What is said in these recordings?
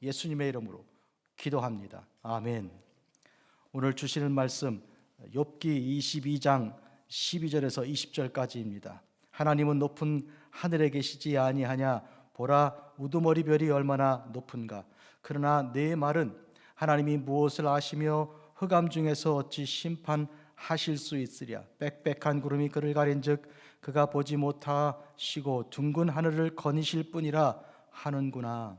예수님의 이름으로 기도합니다. 아멘. 오늘 주시는 말씀 욥기 22장 12절에서 20절까지입니다. 하나님은 높은 하늘에 계시지 아니하냐? 보라, 우두머리 별이 얼마나 높은가? 그러나 내 말은 하나님이 무엇을 아시며 흑암 중에서 어찌 심판하실 수 있으랴? 빽빽한 구름이 그를 가린즉 그가 보지 못하시고 둥근 하늘을 거니실 뿐이라 하는구나.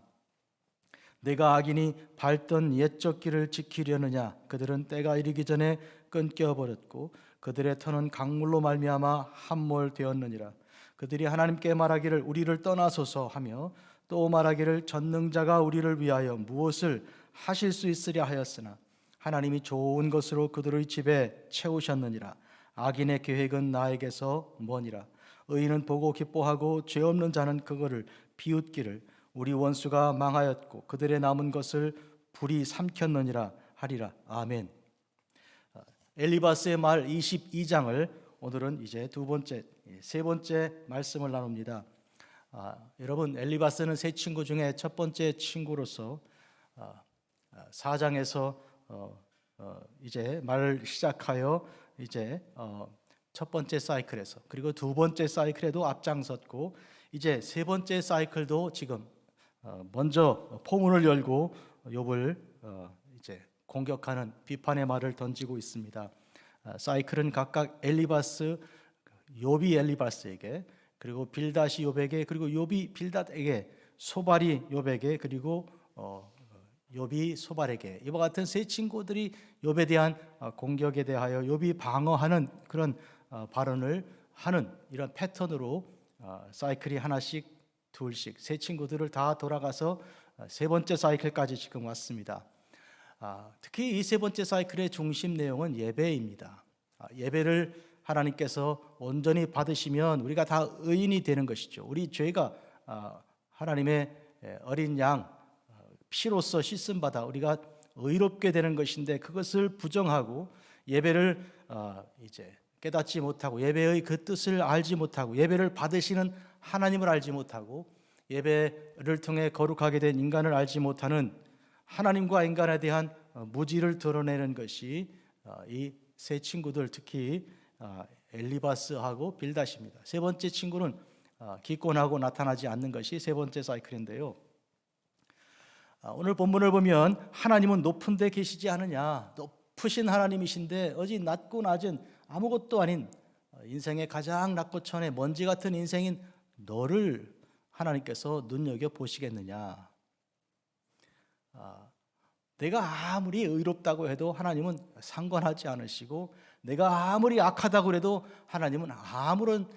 내가 악인이 밟던 옛적 길을 지키려느냐? 그들은 때가 이르기 전에 끊겨버렸고 그들의 터는 강물로 말미암아 함몰되었느니라. 그들이 하나님께 말하기를 우리를 떠나소서 하며 또 말하기를 전능자가 우리를 위하여 무엇을 하실 수 있으랴 하였으나 하나님이 좋은 것으로 그들의 집에 채우셨느니라. 악인의 계획은 나에게서 머니라. 의인은 보고 기뻐하고 죄 없는 자는 그거를 비웃기를 우리 원수가 망하였고 그들의 남은 것을 불이 삼켰느니라 하리라. 아멘. 엘리바스의 말 22장을 오늘은 이제 세 번째 말씀을 나눕니다. 여러분, 엘리바스는 세 친구 중에 첫 번째 친구로서 4장에서 이제 말을 시작하여 이제 첫 번째 사이클에서 그리고 두 번째 사이클에도 앞장섰고 이제 세 번째 사이클도 지금 먼저 포문을 열고 욥을 이제 공격하는 비판의 말을 던지고 있습니다. 사이클은 각각 엘리바스, 욥이 엘리바스에게, 그리고 빌닷이 욥에게, 그리고 욥이 빌닷에게, 소발이 욥에게, 그리고 욥이 소발에게, 이와 같은 세 친구들이 욥에 대한 공격에 대하여 욥이 방어하는 그런 발언을 하는 이런 패턴으로 사이클이 하나씩 둘씩 세 친구들을 다 돌아가서 세 번째 사이클까지 지금 왔습니다. 특히 이 세 번째 사이클의 중심 내용은 예배입니다. 예배를 하나님께서 온전히 받으시면 우리가 다 의인이 되는 것이죠. 우리 죄가 하나님의 어린 양 피로써 씻음 받아 우리가 의롭게 되는 것인데 그것을 부정하고 예배를 이제 깨닫지 못하고 예배의 그 뜻을 알지 못하고 예배를 받으시는 하나님을 알지 못하고 예배를 통해 거룩하게 된 인간을 알지 못하는 하나님과 인간에 대한 무지를 드러내는 것이 이 세 친구들, 특히 엘리바스하고 빌닷입니다. 세 번째 친구는 기권하고 나타나지 않는 것이 세 번째 사이클인데요. 오늘 본문을 보면 하나님은 높은 데 계시지 않느냐, 높으신 하나님이신데 어찌 낮고 낮은 아무것도 아닌 인생의 가장 낮고 천의 먼지 같은 인생인 너를 하나님께서 눈여겨보시겠느냐. 내가 아무리 의롭다고 해도 하나님은 상관하지 않으시고 내가 아무리 악하다고 해도 하나님은 아무런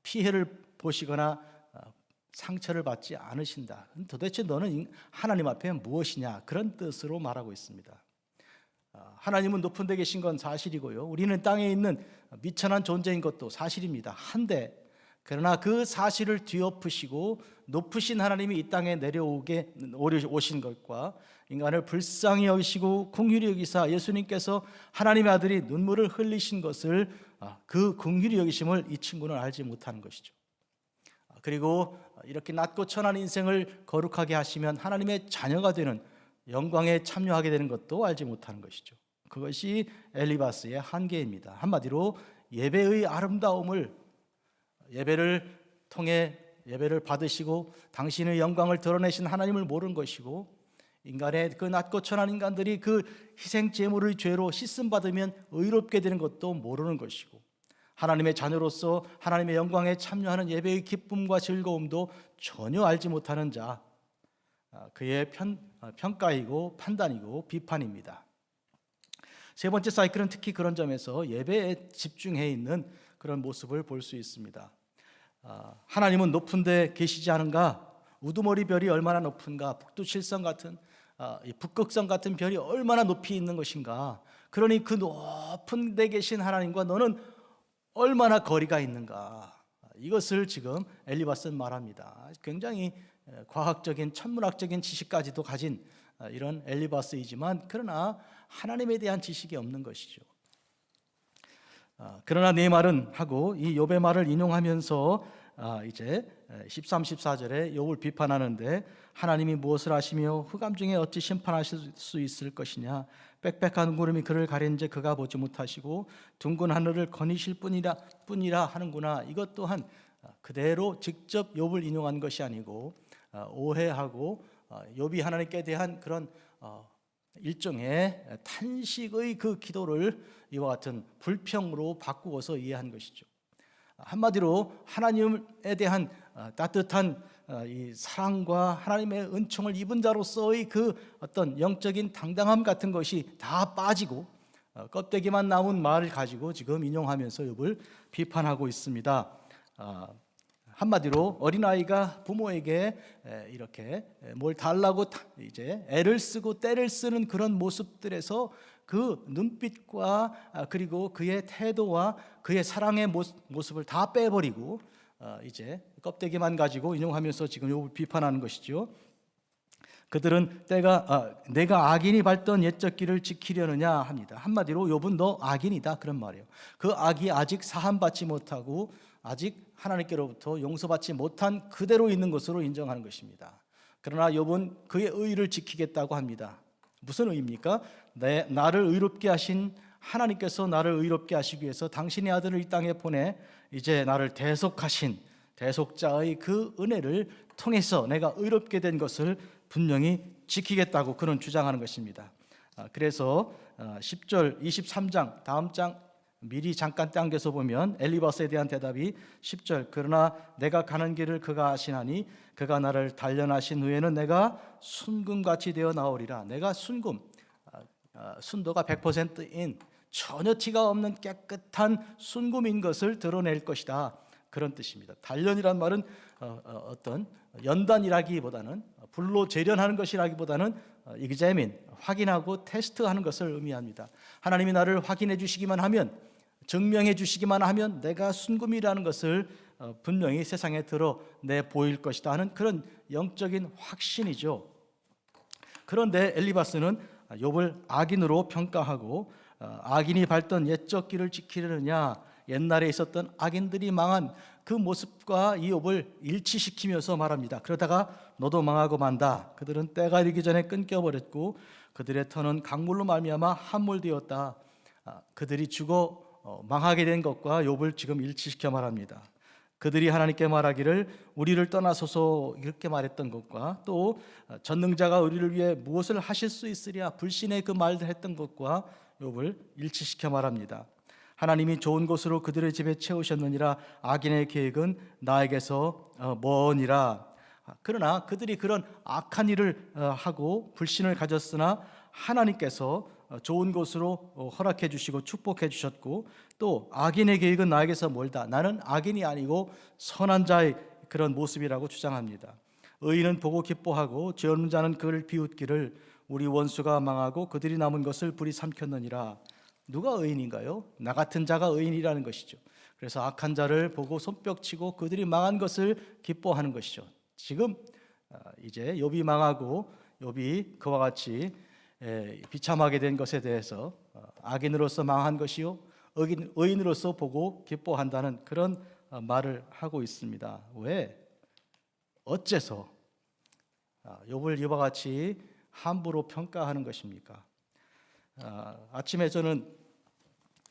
피해를 보시거나 상처를 받지 않으신다. 도대체 너는 하나님 앞에 무엇이냐, 그런 뜻으로 말하고 있습니다. 하나님은 높은 데 계신 건 사실이고요, 우리는 땅에 있는 미천한 존재인 것도 사실입니다. 한데 그러나 그 사실을 뒤엎으시고 높으신 하나님이 이 땅에 오신 것과 인간을 불쌍히 여기시고 긍휼히 여기사 예수님께서 하나님의 아들이 눈물을 흘리신 것을, 그 긍휼히 여기심을 이 친구는 알지 못하는 것이죠. 그리고 이렇게 낮고 천한 인생을 거룩하게 하시면 하나님의 자녀가 되는 영광에 참여하게 되는 것도 알지 못하는 것이죠. 그것이 엘리바스의 한계입니다. 한마디로 예배의 아름다움을, 예배를 통해 예배를 받으시고 당신의 영광을 드러내신 하나님을 모르는 것이고, 인간의 그 낮고 천한 인간들이 그 희생 제물의 죄로 씻음 받으면 의롭게 되는 것도 모르는 것이고, 하나님의 자녀로서 하나님의 영광에 참여하는 예배의 기쁨과 즐거움도 전혀 알지 못하는 자, 그의 평가이고 판단이고 비판입니다. 세 번째 사이클은 특히 그런 점에서 예배에 집중해 있는 그런 모습을 볼 수 있습니다. 하나님은 높은 데 계시지 않은가? 우두머리 별이 얼마나 높은가? 북두칠성 같은, 북극성 같은 별이 얼마나 높이 있는 것인가? 그러니 그 높은 데 계신 하나님과 너는 얼마나 거리가 있는가? 이것을 지금 엘리바스는 말합니다. 굉장히 과학적인 천문학적인 지식까지도 가진 이런 엘리바스이지만 그러나 하나님에 대한 지식이 없는 것이죠. 그러나 내 말은 하고 이 욥의 말을 인용하면서 이제 13, 14절에 욥을 비판하는데 하나님이 무엇을 하시며 흑암 중에 어찌 심판하실 수 있을 것이냐 빽빽한 구름이 그를 가린지 그가 보지 못하시고 둥근 하늘을 거니실 뿐이라 하는구나. 이것 또한 그대로 직접 욥을 인용한 것이 아니고 오해하고 욥이 하나님께 대한 그런 일종의 탄식의 그 기도를 이와 같은 불평으로 바꾸어서 이해한 것이죠. 한마디로 하나님에 대한 따뜻한 이 사랑과 하나님의 은총을 입은 자로서의 그 어떤 영적인 당당함 같은 것이 다 빠지고 껍데기만 남은 말을 가지고 지금 인용하면서 욥을 비판하고 있습니다. 한마디로 어린아이가 부모에게 이렇게 뭘 달라고 이제 애를 쓰고 때를 쓰는 그런 모습들에서 그 눈빛과 그리고 그의 태도와 그의 사랑의 모습을 다 빼버리고 이제 껍데기만 가지고 인용하면서 지금 욥을 비판하는 것이죠. 그들은 내가 악인이 밟던 옛적 길을 지키려느냐 합니다. 한마디로 욥은 너 악인이다 그런 말이에요. 그 악이 아직 사함받지 못하고 아직 하나님께로부터 용서받지 못한 그대로 있는 것으로 인정하는 것입니다. 그러나 욥은 그의 의를 지키겠다고 합니다. 무슨 의입니까? 나를 의롭게 하신 하나님께서 나를 의롭게 하시기 위해서 당신의 아들을 이 땅에 보내 이제 나를 대속하신 대속자의 그 은혜를 통해서 내가 의롭게 된 것을 분명히 지키겠다고 그는 주장하는 것입니다. 그래서 10절 23장 다음 장 미리 잠깐 당겨서 보면 엘리바스에 대한 대답이 10절 그러나 내가 가는 길을 그가 아시나니 그가 나를 단련하신 후에는 내가 순금같이 되어 나오리라. 내가 순도가 100%인 전혀 티가 없는 깨끗한 순금인 것을 드러낼 것이다. 그런 뜻입니다. 단련이란 말은 어떤 연단이라기보다는 불로 재련하는 것이라기보다는 examine, 확인하고 테스트하는 것을 의미합니다. 하나님이 나를 확인해 주시기만 하면 증명해 주시기만 하면 내가 순금이라는 것을 분명히 세상에 드러내 보일 것이다 하는 그런 영적인 확신이죠. 그런데 엘리바스는 욥을 악인으로 평가하고 악인이 밟던 옛적 길을 지키려느냐 옛날에 있었던 악인들이 망한 그 모습과 이 욥을 일치시키면서 말합니다. 그러다가 너도 망하고 만다. 그들은 때가 이르기 전에 끊겨버렸고 그들의 터는 강물로 말미암아 함몰되었다. 그들이 죽어 망하게 된 것과 욥을 지금 일치시켜 말합니다. 그들이 하나님께 말하기를 우리를 떠나소서 이렇게 말했던 것과 또 전능자가 우리를 위해 무엇을 하실 수 있으랴 불신의 그 말들 했던 것과 욥을 일치시켜 말합니다. 하나님이 좋은 곳으로 그들의 집에 채우셨느니라 악인의 계획은 나에게서 머니라. 그러나 그들이 그런 악한 일을 하고 불신을 가졌으나 하나님께서 좋은 곳으로 허락해 주시고 축복해 주셨고 또 악인의 계획은 나에게서 멀다. 나는 악인이 아니고 선한 자의 그런 모습이라고 주장합니다. 의인은 보고 기뻐하고 죄 없는 자는 그를 비웃기를 우리 원수가 망하고 그들이 남은 것을 불이 삼켰느니라. 누가 의인인가요? 나 같은 자가 의인이라는 것이죠. 그래서 악한 자를 보고 손뼉치고 그들이 망한 것을 기뻐하는 것이죠. 지금 이제 욥이 망하고 욥이 그와 같이 비참하게 된 것에 대해서 악인으로서 망한 것이요 의인으로서 보고 기뻐한다는 그런 말을 하고 있습니다. 왜? 어째서 욥을 이와 같이 함부로 평가하는 것입니까? 아침에 저는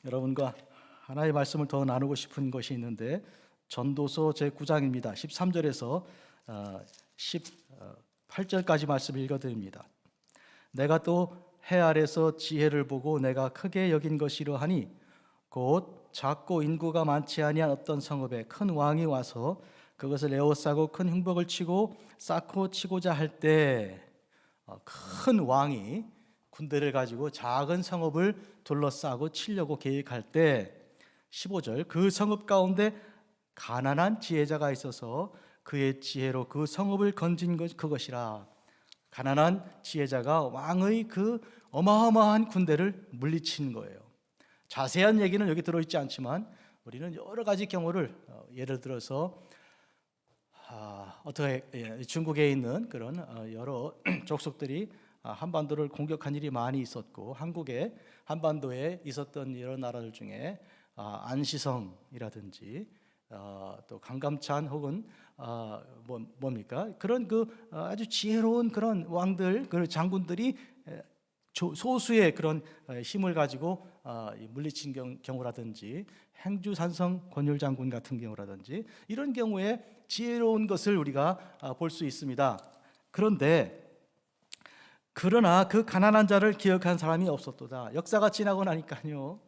여러분과 하나의 말씀을 더 나누고 싶은 것이 있는데 전도서 제9장입니다. 13절에서 18절까지 말씀 읽어드립니다. 내가 또 해 아래서 지혜를 보고 내가 크게 여긴 것이 이러하니 곧 작고 인구가 많지 아니한 어떤 성읍에 큰 왕이 와서 그것을 에워싸고 큰 흉복을 치고 쌓고 치고자 할 때 큰 왕이 군대를 가지고 작은 성읍을 둘러싸고 치려고 계획할 때 15절 그 성읍 가운데 가난한 지혜자가 있어서 그의 지혜로 그 성읍을 건진 것 그것이라. 가난한 지혜자가 왕의 그 어마어마한 군대를 물리친 거예요. 자세한 얘기는 여기 들어있지 않지만 우리는 여러 가지 경우를 예를 들어서 중국에 있는 그런 여러 족속들이 한반도를 공격한 일이 많이 있었고 한국에 한반도에 있었던 여러 나라들 중에 안시성이라든지 또 강감찬 혹은 뭡니까? 그런 아주 지혜로운 그런 왕들, 그런 장군들이 소수의 그런 힘을 가지고 물리친 경우라든지 행주산성 권율 장군 같은 경우라든지 이런 경우에 지혜로운 것을 우리가 볼 수 있습니다. 그러나 그 가난한 자를 기억한 사람이 없었도다. 역사가 지나고 나니까요,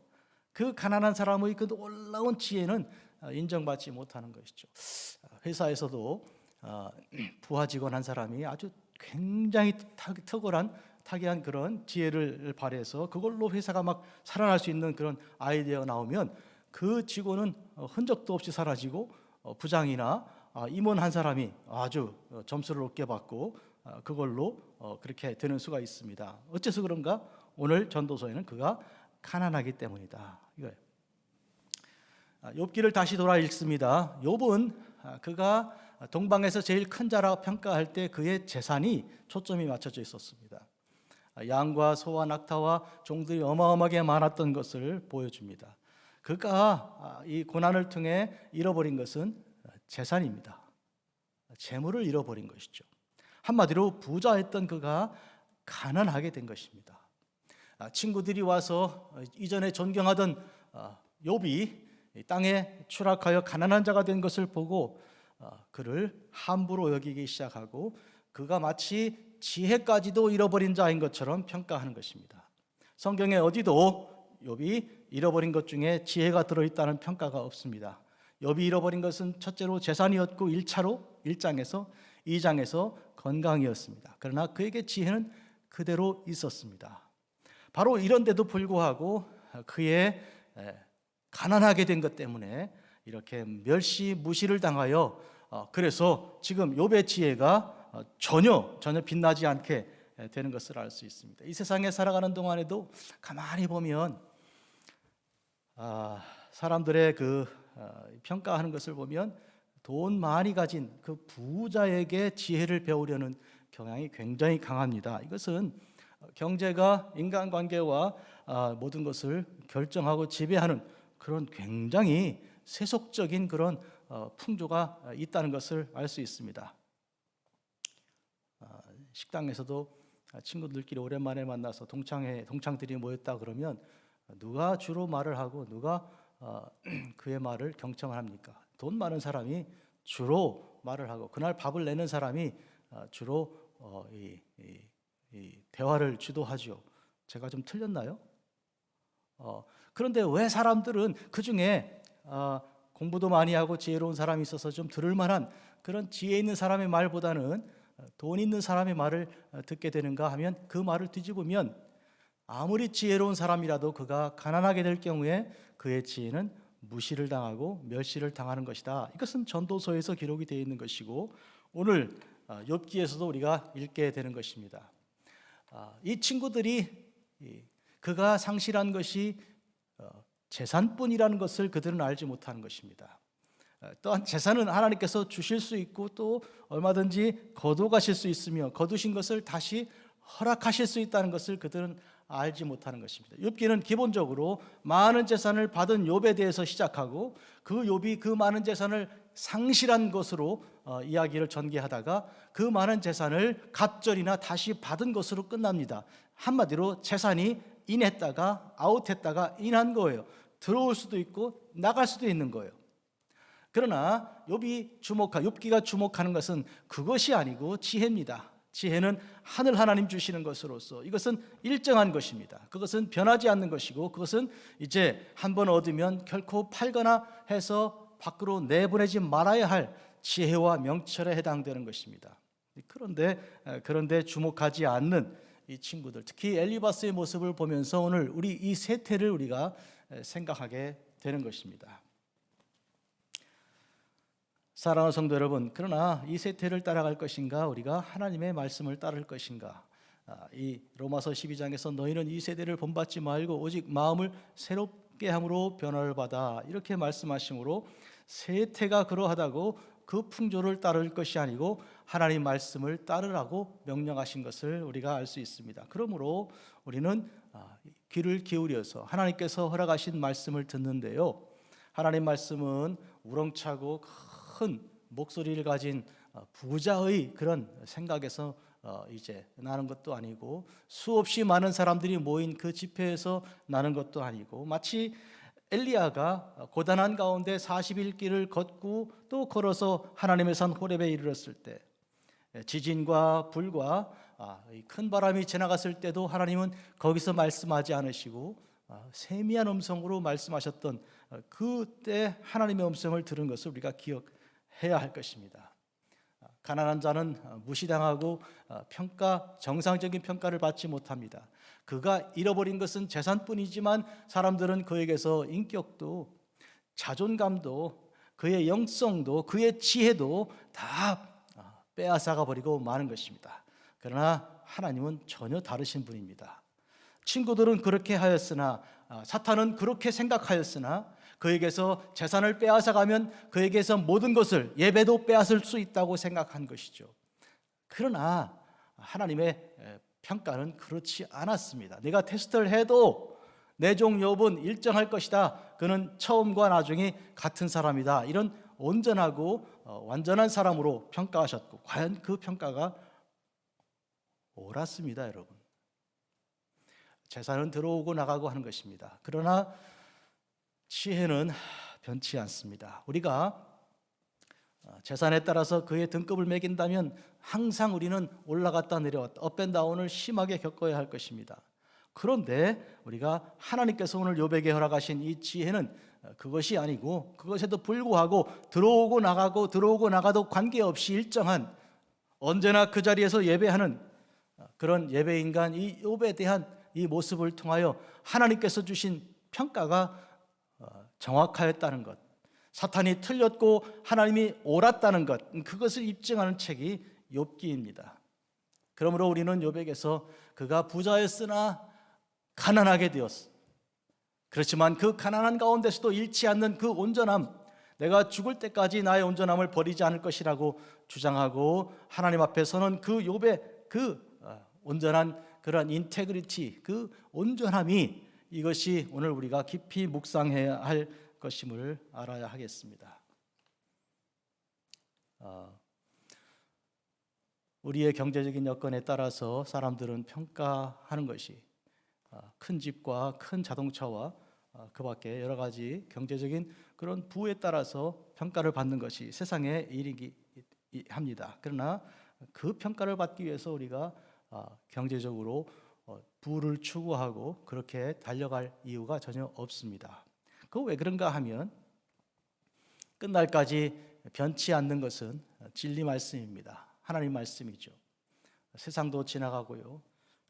그 가난한 사람의 그 놀라운 지혜는 인정받지 못하는 것이죠. 회사에서도 부하 직원 한 사람이 아주 굉장히 탁월한 그런 지혜를 발휘해서 그걸로 회사가 막 살아날 수 있는 그런 아이디어가 나오면 그 직원은 흔적도 없이 사라지고 부장이나 임원 한 사람이 아주 점수를 높게 받고 그걸로 그렇게 되는 수가 있습니다. 어째서 그런가? 오늘 전도서에는 그가 가난하기 때문이다, 이거예요. 욥기를 다시 돌아 읽습니다. 욥은 그가 동방에서 제일 큰 자라 평가할 때 그의 재산이 초점이 맞춰져 있었습니다. 양과 소와 낙타와 종들이 어마어마하게 많았던 것을 보여줍니다. 그가 이 고난을 통해 잃어버린 것은 재산입니다. 재물을 잃어버린 것이죠. 한마디로 부자였던 그가 가난하게 된 것입니다. 친구들이 와서 이전에 존경하던 욥이 땅에 추락하여 가난한 자가 된 것을 보고 그를 함부로 여기기 시작하고 그가 마치 지혜까지도 잃어버린 자인 것처럼 평가하는 것입니다. 성경에 어디도 욥이 잃어버린 것 중에 지혜가 들어있다는 평가가 없습니다. 욥이 잃어버린 것은 첫째로 재산이었고 1장에서 2장에서 건강이었습니다. 그러나 그에게 지혜는 그대로 있었습니다. 바로 이런데도 불구하고 그의 가난하게 된 것 때문에 이렇게 무시를 당하여 그래서 지금 욥의 지혜가 전혀 빛나지 않게 되는 것을 알 수 있습니다. 이 세상에 살아가는 동안에도 가만히 보면 사람들의 평가하는 것을 보면 돈 많이 가진 그 부자에게 지혜를 배우려는 경향이 굉장히 강합니다. 이것은 경제가 인간관계와 모든 것을 결정하고 지배하는 그런 굉장히 세속적인 그런 풍조가 있다는 것을 알 수 있습니다. 식당에서도 친구들끼리 오랜만에 만나서 동창들이 모였다 그러면 누가 주로 말을 하고 누가 그의 말을 경청을 합니까? 돈 많은 사람이 주로 말을 하고 그날 밥을 내는 사람이 주로 이 대화를 주도하죠. 제가 좀 틀렸나요? 그런데 왜 사람들은 그 중에 공부도 많이 하고 지혜로운 사람이 있어서 좀 들을 만한 그런 지혜 있는 사람의 말보다는 돈 있는 사람의 말을 듣게 되는가 하면 그 말을 뒤집으면 아무리 지혜로운 사람이라도 그가 가난하게 될 경우에 그의 지혜는 무시를 당하고 멸시를 당하는 것이다. 이것은 전도서에서 기록이 되어 있는 것이고 오늘 욥기에서도 우리가 읽게 되는 것입니다. 이 친구들이 그가 상실한 것이 재산뿐이라는 것을 그들은 알지 못하는 것입니다. 또한 재산은 하나님께서 주실 수 있고 또 얼마든지 거둬가실 수 있으며 거두신 것을 다시 허락하실 수 있다는 것을 그들은 알지 못하는 것입니다. 욥기는 기본적으로 많은 재산을 받은 욥에 대해서 시작하고 그 욥이 그 많은 재산을 상실한 것으로 이야기를 전개하다가 그 많은 재산을 갑절이나 다시 받은 것으로 끝납니다. 한마디로 재산이 인했다가 아웃했다가 인한 거예요. 들어올 수도 있고 나갈 수도 있는 거예요. 그러나 욥기가 주목하는 것은 그것이 아니고 지혜입니다. 지혜는 하늘 하나님 주시는 것으로서 이것은 일정한 것입니다. 그것은 변하지 않는 것이고 그것은 이제 한번 얻으면 결코 팔거나 해서 밖으로 내보내지 말아야 할 지혜와 명철에 해당되는 것입니다. 그런데 주목하지 않는 이 친구들, 특히 엘리바스의 모습을 보면서 오늘 우리 이 세태를 우리가 생각하게 되는 것입니다. 사랑하는 성도 여러분, 그러나 이 세태를 따라갈 것인가 우리가 하나님의 말씀을 따를 것인가? 이 로마서 12장에서 너희는 이 세대를 본받지 말고 오직 마음을 새롭게 함으로 변화를 받아 이렇게 말씀하시므로 세태가 그러하다고 그 풍조를 따를 것이 아니고 하나님 말씀을 따르라고 명령하신 것을 우리가 알 수 있습니다. 그러므로 우리는 귀를 기울여서 하나님께서 허락하신 말씀을 듣는데요, 하나님 말씀은 우렁차고 큰 목소리를 가진 부자의 그런 생각에서 이제 나는 것도 아니고, 수없이 많은 사람들이 모인 그 집회에서 나는 것도 아니고, 마치 엘리야가 고단한 가운데 40일 길을 걷고 또 걸어서 하나님의 산 호렙에 이르렀을 때, 지진과 불과 큰 바람이 지나갔을 때도 하나님은 거기서 말씀하지 않으시고 세미한 음성으로 말씀하셨던 그때 하나님의 음성을 들은 것을 우리가 기억해야 할 것입니다. 가난한 자는 무시당하고 정상적인 평가를 받지 못합니다. 그가 잃어버린 것은 재산뿐이지만 사람들은 그에게서 인격도, 자존감도, 그의 영성도, 그의 지혜도 다 빼앗아가 버리고 마는 것입니다. 그러나 하나님은 전혀 다르신 분입니다. 친구들은 그렇게 하였으나, 사탄은 그렇게 생각하였으나, 그에게서 재산을 빼앗아가면 그에게서 모든 것을, 예배도 빼앗을 수 있다고 생각한 것이죠. 그러나 하나님의 평가는 그렇지 않았습니다. 내가 테스트를 해도 내 종 욥은 일정할 것이다. 그는 처음과 나중이 같은 사람이다. 이런 온전하고 완전한 사람으로 평가하셨고, 과연 그 평가가 옳았습니다, 여러분. 재산은 들어오고 나가고 하는 것입니다. 그러나 지혜는 변치 않습니다. 우리가 재산에 따라서 그의 등급을 매긴다면 항상 우리는 올라갔다 내려왔다, 업앤다운을 심하게 겪어야 할 것입니다. 그런데 우리가 하나님께서 오늘 욥에게 허락하신 이 지혜는 그것이 아니고, 그것에도 불구하고 들어오고 나가도 관계없이 일정한, 언제나 그 자리에서 예배하는 그런 예배인간 이 욥에 대한 이 모습을 통하여 하나님께서 주신 평가가 정확하였다는 것, 사탄이 틀렸고 하나님이 옳았다는 것, 그것을 입증하는 책이 욥기입니다. 그러므로 우리는 욥에게서 그가 부자였으나 가난하게 되었어, 그렇지만 그 가난한 가운데서도 잃지 않는 그 온전함, 내가 죽을 때까지 나의 온전함을 버리지 않을 것이라고 주장하고, 하나님 앞에 서는 그 욥의 그 온전한 그러한 인테그리티, 그 온전함이, 이것이 오늘 우리가 깊이 묵상해야 할 것임을 알아야 하겠습니다. 우리의 경제적인 여건에 따라서 사람들은 평가하는 것이, 큰 집과 큰 자동차와 그 밖에 여러 가지 경제적인 그런 부에 따라서 평가를 받는 것이 세상의 일이기 합니다. 그러나 그 평가를 받기 위해서 우리가 경제적으로 부를 추구하고 그렇게 달려갈 이유가 전혀 없습니다. 그거 왜 그런가 하면, 끝날까지 변치 않는 것은 진리 말씀입니다. 하나님 말씀이죠. 세상도 지나가고요,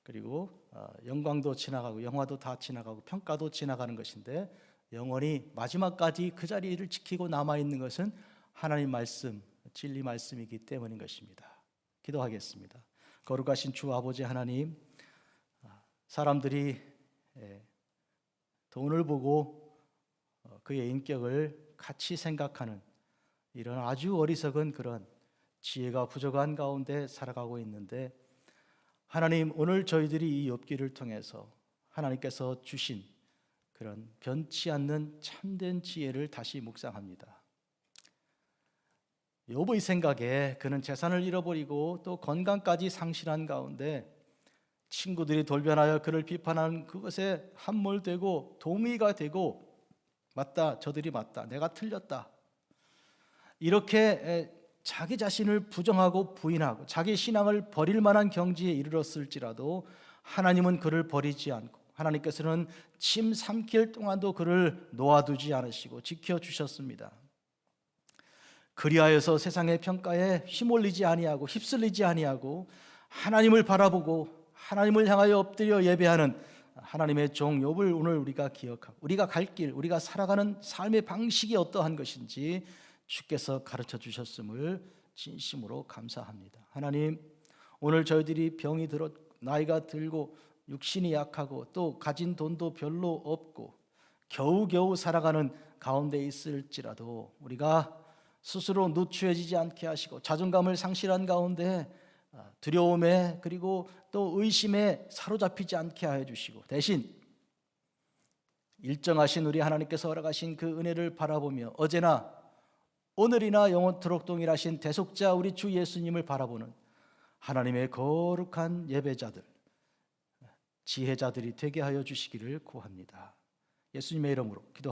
그리고 영광도 지나가고 영화도 다 지나가고 평가도 지나가는 것인데, 영원히 마지막까지 그 자리를 지키고 남아있는 것은 하나님 말씀, 진리 말씀이기 때문인 것입니다. 기도하겠습니다. 거룩하신 주 아버지 하나님, 사람들이 돈을 보고 그의 인격을 같이 생각하는 이런 아주 어리석은 그런 지혜가 부족한 가운데 살아가고 있는데, 하나님, 오늘 저희들이 이 욥기를 통해서 하나님께서 주신 그런 변치 않는 참된 지혜를 다시 묵상합니다. 욥의 생각에 그는 재산을 잃어버리고 또 건강까지 상실한 가운데 친구들이 돌변하여 그를 비판하는 그것에 함몰되고 동의가 되고, 맞다, 저들이 맞다, 내가 틀렸다, 이렇게 자기 자신을 부정하고 부인하고 자기 신앙을 버릴 만한 경지에 이르렀을지라도 하나님은 그를 버리지 않고, 하나님께서는 침 삼킬 동안도 그를 놓아두지 않으시고 지켜주셨습니다. 그리하여서 세상의 평가에 휘몰리지 아니하고 휩쓸리지 아니하고 하나님을 바라보고 하나님을 향하여 엎드려 예배하는 하나님의 종 욥을 오늘 우리가 기억하고, 우리가 갈 길, 우리가 살아가는 삶의 방식이 어떠한 것인지 주께서 가르쳐 주셨음을 진심으로 감사합니다. 하나님, 오늘 저희들이 병이 들어 나이가 들고 육신이 약하고 또 가진 돈도 별로 없고 겨우겨우 살아가는 가운데 있을지라도 우리가 스스로 누추해지지 않게 하시고 자존감을 상실한 가운데 두려움에 그리고 또 의심에 사로잡히지 않게 하여 주시고, 대신 일정하신 우리 하나님께서 허락하신 그 은혜를 바라보며 어제나 오늘이나 영원토록 동일하신 대속자 우리 주 예수님을 바라보는 하나님의 거룩한 예배자들, 지혜자들이 되게 하여 주시기를 구합니다. 예수님의 이름으로 기도합니다.